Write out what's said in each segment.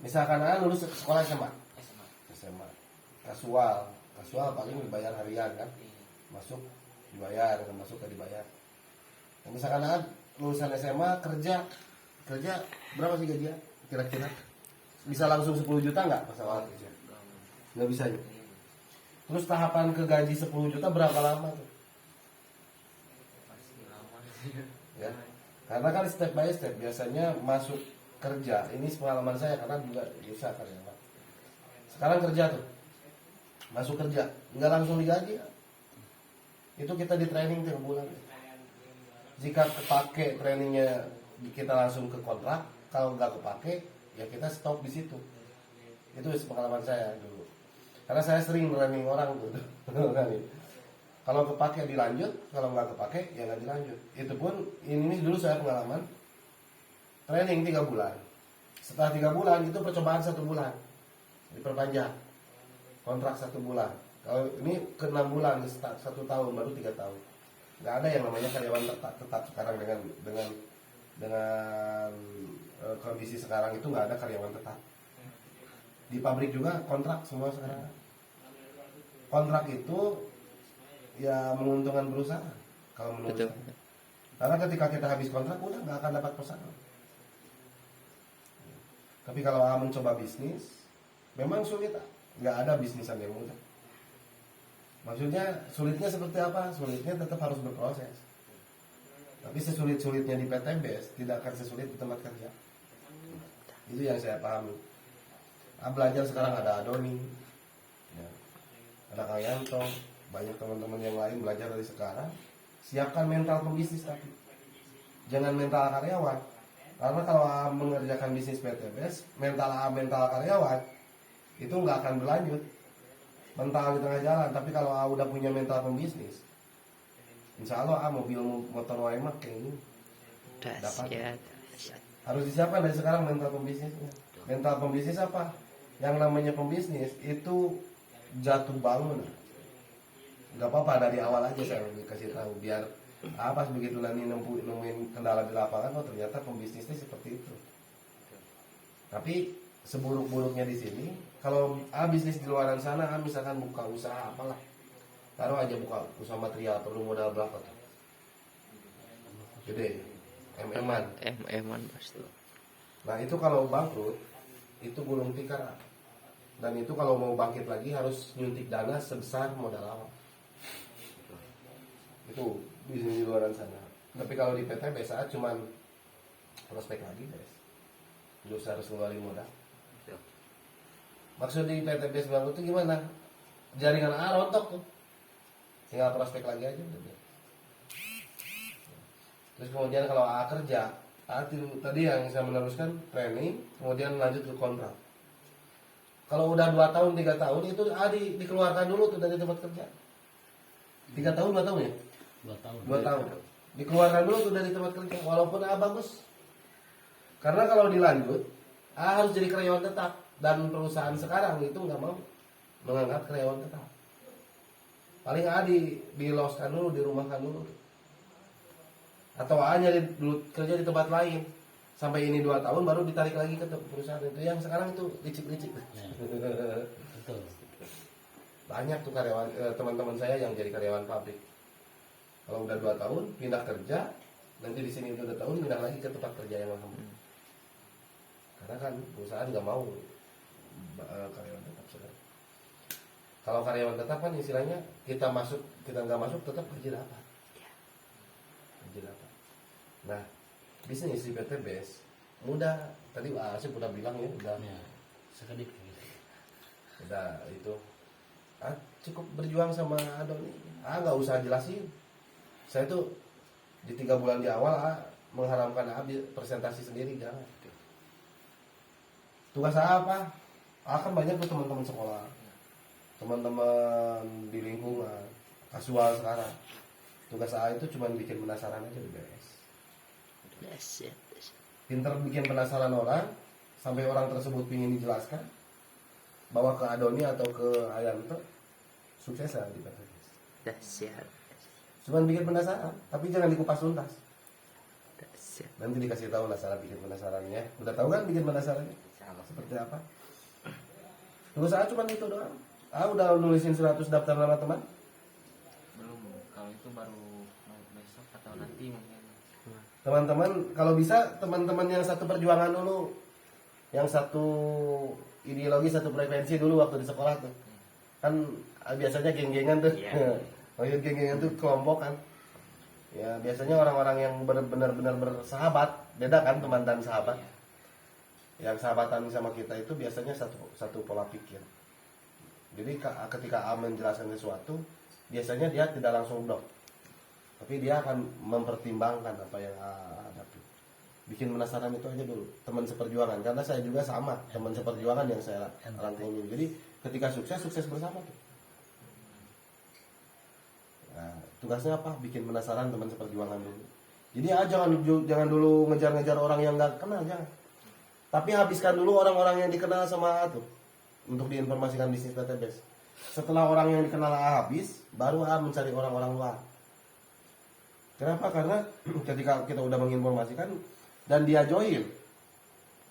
Misalkan lulus sekolah SMA. SMA. Kasual paling dibayar harian kan. Masuk dibayar, nggak masuk ke dibayar. Nah, misalkan lulusan SMA kerja berapa sih gajinya kira-kira? Bisa langsung 10 juta nggak pas awal kerja? Nggak bisa ya. Terus tahapan ke gaji 10 juta berapa lama tuh? Ya. Karena kan step by step biasanya masuk kerja, ini pengalaman saya karena juga bisa karyawan. Sekarang kerja tuh, masuk kerja, nggak langsung digaji. Itu kita di training 3 bulan. Jika kepake trainingnya kita langsung ke kontrak, kalau nggak kepake ya kita stop di situ. Itu pengalaman saya dulu. Karena saya sering training orang tuh. Kalau kepake dilanjut, kalau nggak kepake ya nggak dilanjut. Itu pun ini dulu saya pengalaman training 3 bulan. Setelah 3 bulan itu percobaan 1 bulan, diperpanjang kontrak 1 bulan. Kalau ini ke 6 bulan, 1 tahun baru 3 tahun. Nggak ada yang namanya karyawan tetap sekarang dengan kondisi sekarang itu nggak ada karyawan tetap. Di pabrik juga kontrak semua sekarang. Kontrak itu ya menguntungkan perusahaan kalau menurut saya. Karena ketika kita habis kontrak udah nggak akan dapat pesanan. Tapi kalau mencoba bisnis memang sulit, nggak ada bisnisan yang mudah. Maksudnya sulitnya seperti apa? Sulitnya tetap harus berproses. Tapi sesulit-sulitnya di PTBS tidak akan sesulit di tempat kerja. Itu yang saya pahami. Belajar sekarang ada Adoni, ya, ada Kang Yanto, banyak teman-teman yang lain belajar dari sekarang. Siapkan mental pembisnis tapi jangan mental karyawan. Karena kalau mengerjakan bisnis PTBS, mental karyawan itu nggak akan berlanjut. Mental di tengah jalan. Tapi kalau udah punya mental pembisnis, insya Allah mobil motor waemak kayak ini dapat. Harus disiapkan dari sekarang mental pembisnisnya. Mental pembisnis apa? Yang namanya pembisnis itu jatuh bangun. Gak apa-apa dari awal aja saya kasih tahu biar pas begitu nanti nemuin kendala di lapangan, oh ternyata pembisnisnya seperti itu. Tapi seburuk-buruknya di sini, kalau bisnis di luaran sana, misalkan buka usaha apalah, taruh aja buka usaha material perlu modal berapa tuh? Gede, MM-an pasti. Nah itu kalau bangkrut, itu gulung tikar. Dan itu kalau mau bangkit lagi harus nyuntik dana sebesar modal awal. Itu bisnis di luaran sana. Tapi kalau di PT biasa cuman prospek lagi guys. Terus harus ngeluarin modal. Maksud di PTBS bangkrut itu gimana? Jaringan rontok tuh. Tinggal prospek lagi aja udah. Terus kemudian kalau kerja, tadi yang saya meneruskan training, kemudian lanjut ke kontrak. Kalau udah 2 tahun, 3 tahun itu dikeluarkan dulu tuh dari tempat kerja. 3 tahun, 2 tahun ya? 2 tahun. Dikeluarkan dulu tuh dari tempat kerja, walaupun bagus. Karena kalau dilanjut, harus jadi karyawan tetap. Dan perusahaan sekarang itu nggak mau mengangkat karyawan tetap. Paling diloskan dulu, dirumahkan dulu. Atau nyari dulu kerja di tempat lain. Sampai ini 2 tahun baru ditarik lagi ke perusahaan itu. Yang sekarang itu licik-licik. Ya, betul. Banyak tuh karyawan teman-teman saya yang jadi karyawan pabrik. Kalau udah 2 tahun pindah kerja, nanti di sini udah 2 tahun pindah lagi ke tempat kerja yang lama. Karena kan perusahaan nggak mau karyawan tetap sekarang. Kalau karyawan tetap kan istilahnya kita nggak masuk tetap kerja dapat. Nah, bisnis di PTBS mudah. Tadi Asep udah bilang ya, udah sedikit. Udah itu cukup berjuang sama Adoni. Nggak usah jelasin. Saya tuh di 3 bulan di awal mengharapkan presentasi sendiri jangan. Tugas apa? Kan banyak tuh teman-teman sekolah, teman-teman di lingkungan, kasual sekarang. Tugas itu cuma bikin penasaran aja udah beres. Pinter bikin penasaran orang, sampai orang tersebut ingin dijelaskan, bawa ke Adoni atau ke Ayanto, sukses lah di PTBS. Cuman bikin penasaran, tapi jangan dikupas tuntas. Nanti dikasih tahu lah cara bikin penasarannya. Udah tahu kan bikin penasarannya? Seperti apa? Tugas saya cuma itu doang. Udah nulisin 100 daftar nama teman? Belum, kalau itu baru besok atau nanti mungkin. Teman-teman, kalau bisa teman-teman yang satu perjuangan dulu, yang satu ideologi, satu frekuensi dulu waktu di sekolah tuh. Kan biasanya geng-gengan tuh. Oh iya, geng-gengan tuh kelompok kan. Ya biasanya orang-orang yang benar-benar bersahabat, beda kan teman dan sahabat. Yang sahabatan sama kita itu biasanya satu pola pikir. Jadi ketika A menjelaskan sesuatu, biasanya dia tidak langsung blok, tapi dia akan mempertimbangkan apa yang A hadapi. Bikin penasaran itu aja dulu, teman seperjuangan. Karena saya juga sama, teman seperjuangan yang saya rangkumi. Jadi ketika sukses bersama tuh. Nah, tugasnya apa? Bikin penasaran teman seperjuangan dulu. Jadi jangan dulu ngejar-ngejar orang yang nggak kenal, jangan. Tapi habiskan dulu orang-orang yang dikenal sama A tuh untuk diinformasikan bisnis database. Setelah orang yang dikenal A habis, baru A mencari orang-orang luar. Kenapa? Karena ketika kita udah menginformasikan dan dia join,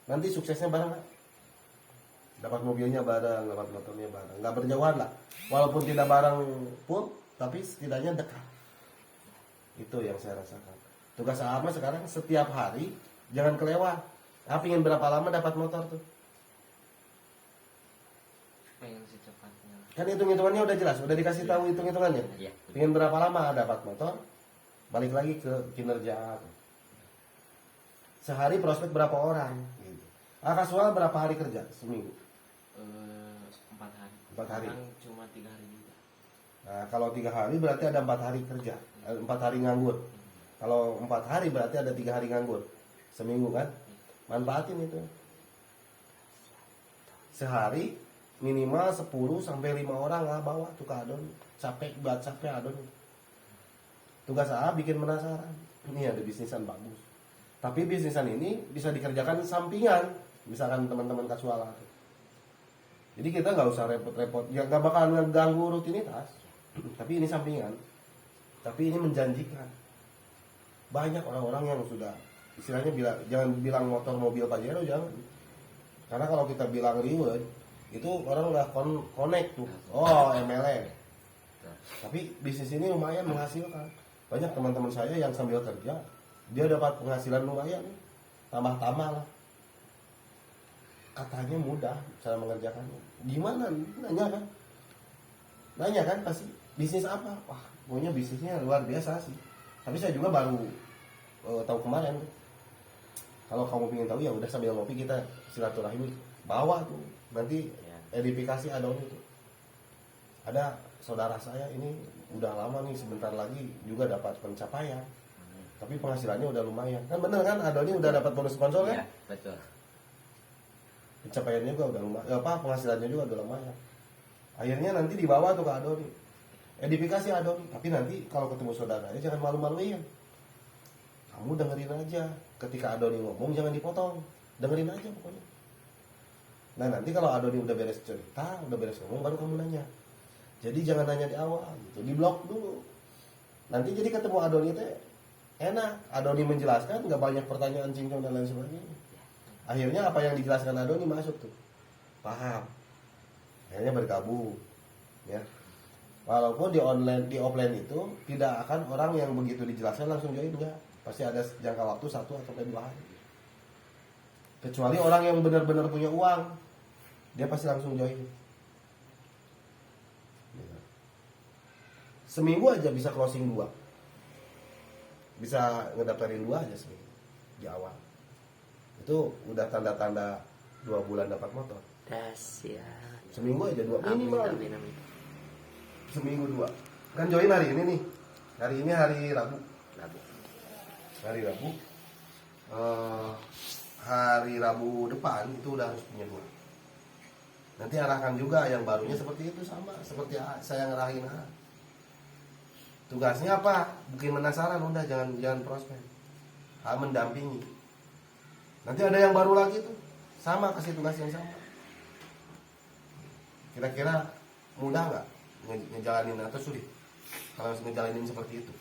nanti suksesnya bareng. Dapat mobilnya bareng, dapat motornya bareng. Nggak berjauhan lah. Walaupun tidak bareng pun, tapi setidaknya dekat. Itu yang saya rasakan. Tugas A sekarang setiap hari jangan kelewat. Pengen berapa lama dapat motor tuh? Pengen secepatnya. Kan hitung-hitungannya udah jelas, udah dikasih tahu hitung-hitungannya. Iya. Pengen berapa lama dapat motor? Balik lagi ke kinerja tuh. Sehari prospek berapa orang? Gitu. Kasual berapa hari kerja seminggu? 4 hari. 4 hari. Sekarang cuma 3 hari juga. Nah, kalau 3 hari berarti ada 4 hari kerja, 4 hari nganggur. Kalau 4 hari berarti ada 3 hari nganggur. Seminggu kan? Manfaatin itu. Sehari minimal 10 sampai 5 orang lah bawa tuh ke adon. Capek adon. Tugas A bikin penasaran. Ini ada bisnisan bagus. Tapi bisnisan ini bisa dikerjakan sampingan. Misalkan teman-teman kasual. Jadi kita nggak usah repot-repot. Ya nggak bakal ngeganggu rutinitas. Tapi ini sampingan. Tapi ini menjanjikan. Banyak orang-orang yang sudah istilahnya jangan bilang motor mobil Pajero, jangan. Karena kalau kita bilang reward itu orang udah connect tuh. Oh, MLM. Tapi bisnis ini lumayan menghasilkan. Banyak teman-teman saya yang sambil kerja dia dapat penghasilan lumayan, tambah-tambah lah. Katanya mudah cara mengerjakannya. Gimana? Nanya kan pasti bisnis apa? Wah, pokoknya bisnisnya luar biasa sih. Tapi saya juga baru tahu kemarin. Kalau kamu ingin tahu ya udah sambil ngopi kita silaturahmi, bawa tuh nanti edifikasi adon itu. Ada saudara saya ini udah lama nih, sebentar lagi juga dapat pencapaian. Tapi penghasilannya udah lumayan. Kan bener kan adon ini udah dapat bonus sponsor kan? Iya, betul. Pencapaiannya juga udah lumayan, penghasilannya juga udah lumayan. Akhirnya nanti dibawa tuh ke adon. Edifikasi adon, tapi nanti kalau ketemu saudaranya jangan malu-maluin. Kamu dengerin aja. Ketika Adoni ngomong jangan dipotong, dengerin aja pokoknya. Nah nanti kalau Adoni udah beres cerita, udah beres ngomong, baru kamu nanya. Jadi jangan nanya di awal, gitu. Di blok dulu. Nanti jadi ketemu Adoni itu enak. Adoni menjelaskan, nggak banyak pertanyaan cincong dan lain sebagainya. Akhirnya apa yang dijelaskan Adoni masuk tuh, paham. Akhirnya bergabung, ya. Walaupun di offline itu tidak akan orang yang begitu dijelaskan langsung join, enggak. Pasti ada jangka waktu 1 atau 2 hari. Kecuali orang yang benar-benar punya uang, dia pasti langsung join. Seminggu aja bisa closing 2. Bisa ngedaftarin 2 aja seminggu di awal. Itu udah tanda-tanda 2 bulan dapat motor. Dahsyat. Seminggu aja 2 minimal. Amin. Seminggu 2. Kan join hari ini nih. Hari ini hari Rabu. Hari Rabu. Hari Rabu depan itu udah harus punya 2. Nanti arahkan juga yang barunya seperti itu, sama seperti saya ngarahin. Tugasnya apa? Bikin penasaran, udah jangan prospek. Mendampingi. Nanti ada yang baru lagi tuh, sama kasih tugas yang sama. Kira-kira mudah nggak ngejalanin atau sulit? Kalau ngejalanin seperti itu,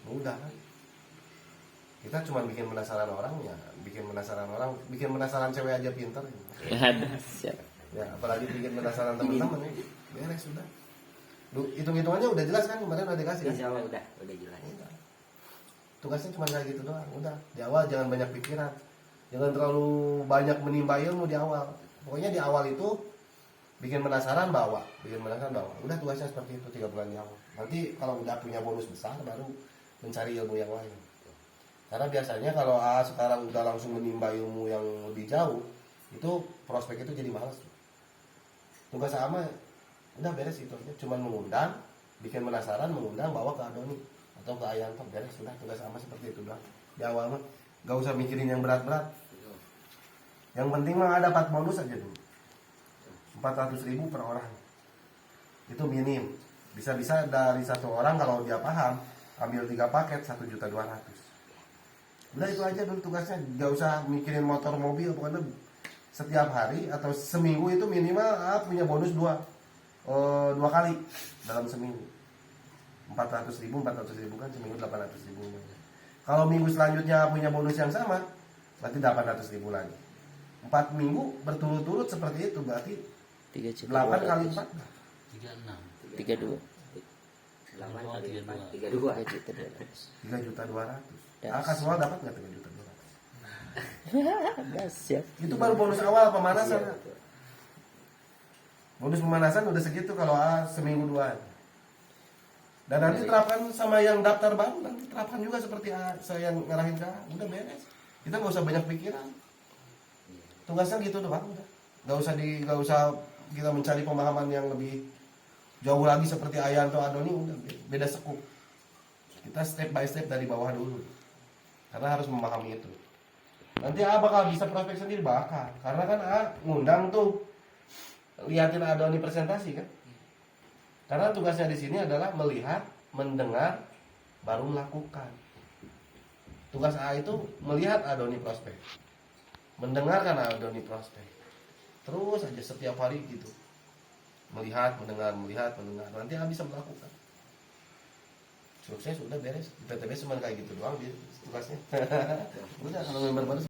mudah kan? Kita cuma bikin penasaran orang ya, bikin penasaran cewek aja pinter. Siap. Ya, apalagi bikin penasaran teman-teman ya. Beres sudah. Hitung-hitungannya udah jelas kan kemarin udah dikasih kan? Insya Allah udah jelas. Udah. Tugasnya cuma kayak gitu doang. Udah. Di awal jangan banyak pikiran. Jangan terlalu banyak menimba ilmu di awal. Pokoknya di awal itu bikin penasaran bawa. Udah tugasnya seperti itu 3 bulan di awal. Nanti kalau udah punya bonus besar baru mencari ilmu yang lain. Karena biasanya kalau sekarang udah langsung menimba ilmu yang lebih jauh, itu prospek itu jadi malas. Tugas sama udah beres itu aja, cuman mengundang, bikin penasaran, mengundang, bawa ke Adoni atau ke Ayanto, beres sudah. Tugas sama seperti itu doang. Di awal mah gak usah mikirin yang berat-berat. Yang penting mah ada 4 bonus aja dulu. 400.000 per orang. Itu minim. Bisa-bisa dari satu orang kalau dia paham, ambil 3 paket 1.200.000. Udah itu aja dulu tugasnya, gak usah mikirin motor mobil. Pokoknya setiap hari atau seminggu itu minimal punya bonus 2 kali dalam seminggu. 400.000 kan seminggu 800.000. Kalau minggu selanjutnya punya bonus yang sama, berarti 800.000 lagi. 4 minggu berturut-turut seperti itu, berarti 8 kali 4 32 8 kali 4 3 juta 3.200.000. Semua dapat nggak 3.200.000? Siap. Itu baru bonus awal pemanasan. Bonus pemanasan udah segitu kalau seminggu 2. Dan nanti terapkan sama yang daftar baru, nanti terapkan juga seperti saya yang ngarahin udah beres. Kita nggak usah banyak pikiran. Tugasnya gitu doang udah. Nggak usah kita mencari pemahaman yang lebih jauh lagi seperti Ayanto Adoni, udah beda sekup. Kita step by step dari bawah dulu. Karena harus memahami itu. Nanti bakal bisa prospek sendiri bakal. Karena kan ngundang tuh, liatin Adoni presentasi kan. Karena tugasnya di sini adalah melihat, mendengar, baru melakukan. Tugas A itu melihat Adoni prospek, mendengarkan Adoni prospek. Terus aja setiap hari gitu. Melihat, mendengar. Nanti A bisa melakukan. Sukses udah beres. Di PTB cuma kayak gitu doang dia tugasnya. Udah kalau member baru